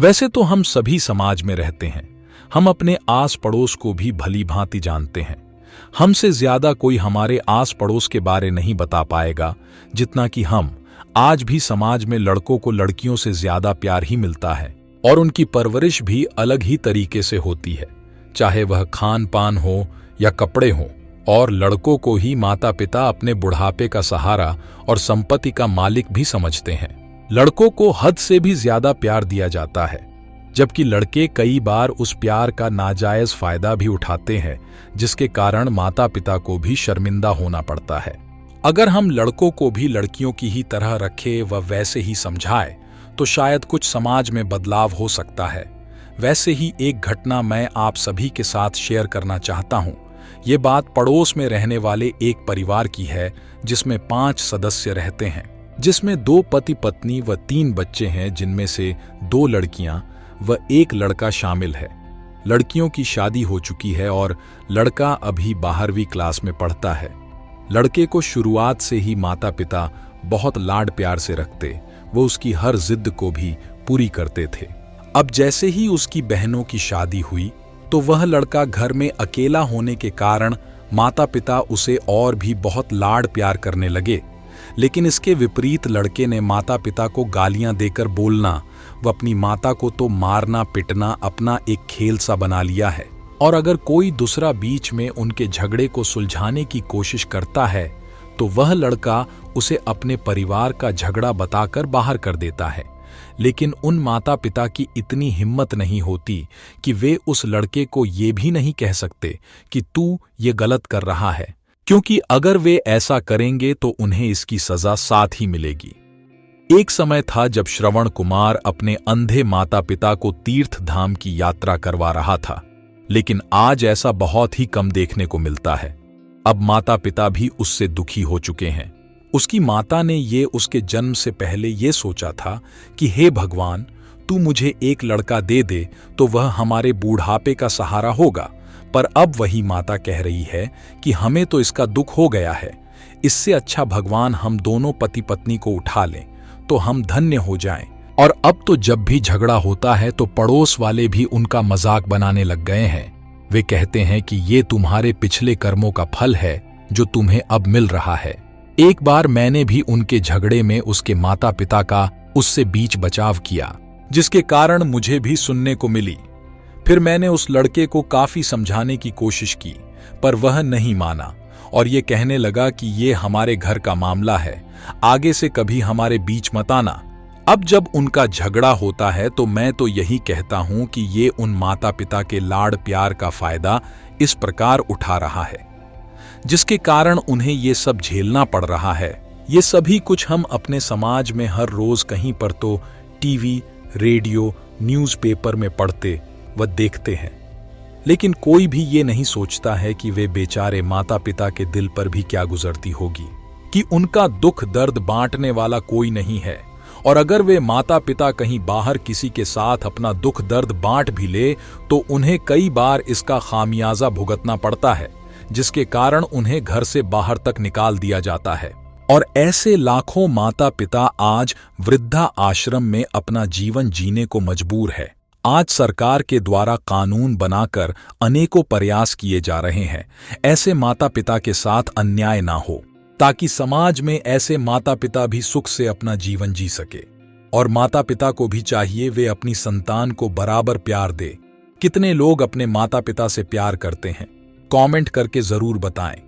वैसे तो हम सभी समाज में रहते हैं, हम अपने आस पड़ोस को भी भली भांति जानते हैं। हमसे ज्यादा कोई हमारे आस पड़ोस के बारे नहीं बता पाएगा जितना कि हम। आज भी समाज में लड़कों को लड़कियों से ज्यादा प्यार ही मिलता है और उनकी परवरिश भी अलग ही तरीके से होती है, चाहे वह खान पान हो या कपड़े हो। और लड़कों को ही माता पिता अपने बुढ़ापे का सहारा और संपत्ति का मालिक भी समझते हैं। लड़कों को हद से भी ज्यादा प्यार दिया जाता है, जबकि लड़के कई बार उस प्यार का नाजायज फायदा भी उठाते हैं, जिसके कारण माता पिता को भी शर्मिंदा होना पड़ता है। अगर हम लड़कों को भी लड़कियों की ही तरह रखें व वैसे ही समझाएं, तो शायद कुछ समाज में बदलाव हो सकता है। वैसे ही एक घटना मैं आप सभी के साथ शेयर करना चाहता हूं। ये बात पड़ोस में रहने वाले एक परिवार की है, जिसमें 5 सदस्य रहते हैं, जिसमें 2 पति पत्नी व 3 बच्चे हैं, जिनमें से 2 लड़कियां व 1 लड़का शामिल है। लड़कियों की शादी हो चुकी है और लड़का अभी 12वीं क्लास में पढ़ता है। लड़के को शुरुआत से ही माता पिता बहुत लाड प्यार से रखते, वो उसकी हर जिद को भी पूरी करते थे। अब जैसे ही उसकी बहनों की शादी हुई, तो वह लड़का घर में अकेला होने के कारण माता पिता उसे और भी बहुत लाड प्यार करने लगे। लेकिन इसके विपरीत लड़के ने माता पिता को गालियां देकर बोलना व अपनी माता को तो मारना पिटना अपना एक खेल सा बना लिया है। और अगर कोई दूसरा बीच में उनके झगड़े को सुलझाने की कोशिश करता है, तो वह लड़का उसे अपने परिवार का झगड़ा बताकर बाहर कर देता है। लेकिन उन माता पिता की इतनी हिम्मत नहीं होती कि वे उस लड़के को ये भी नहीं कह सकते कि तू ये गलत कर रहा है, क्योंकि अगर वे ऐसा करेंगे तो उन्हें इसकी सजा साथ ही मिलेगी। एक समय था जब श्रवण कुमार अपने अंधे माता पिता को तीर्थ धाम की यात्रा करवा रहा था, लेकिन आज ऐसा बहुत ही कम देखने को मिलता है। अब माता पिता भी उससे दुखी हो चुके हैं। उसकी माता ने ये उसके जन्म से पहले ये सोचा था कि हे भगवान, तू मुझे एक लड़का दे दे तो वह हमारे बूढ़ापे का सहारा होगा। पर अब वही माता कह रही है कि हमें तो इसका दुख हो गया है, इससे अच्छा भगवान हम दोनों पति पत्नी को उठा लें तो हम धन्य हो जाएं। और अब तो जब भी झगड़ा होता है तो पड़ोस वाले भी उनका मजाक बनाने लग गए हैं। वे कहते हैं कि ये तुम्हारे पिछले कर्मों का फल है जो तुम्हें अब मिल रहा है। एक बार मैंने भी उनके झगड़े में उसके माता पिता का उससे बीच बचाव किया, जिसके कारण मुझे भी सुनने को मिली। फिर मैंने उस लड़के को काफी समझाने की कोशिश की, पर वह नहीं माना और ये कहने लगा कि ये हमारे घर का मामला है, आगे से कभी हमारे बीच मत आना। अब जब उनका झगड़ा होता है तो मैं तो यही कहता हूं कि ये उन माता पिता के लाड़ प्यार का फायदा इस प्रकार उठा रहा है, जिसके कारण उन्हें ये सब झेलना पड़ रहा है। ये सभी कुछ हम अपने समाज में हर रोज कहीं पर तो टीवी, रेडियो, न्यूज़पेपर में पढ़ते व देखते हैं, लेकिन कोई भी ये नहीं सोचता है कि वे बेचारे माता पिता के दिल पर भी क्या गुजरती होगी, कि उनका दुख दर्द बांटने वाला कोई नहीं है। और अगर वे माता पिता कहीं बाहर किसी के साथ अपना दुख दर्द बांट भी ले तो उन्हें कई बार इसका खामियाजा भुगतना पड़ता है, जिसके कारण उन्हें घर से बाहर तक निकाल दिया जाता है। और ऐसे लाखों माता पिता आज वृद्धा आश्रम में अपना जीवन जीने को मजबूर है। आज सरकार के द्वारा कानून बनाकर अनेकों प्रयास किए जा रहे हैं ऐसे माता पिता के साथ अन्याय ना हो, ताकि समाज में ऐसे माता पिता भी सुख से अपना जीवन जी सके। और माता पिता को भी चाहिए वे अपनी संतान को बराबर प्यार दे। कितने लोग अपने माता पिता से प्यार करते हैं? कमेंट करके जरूर बताएं।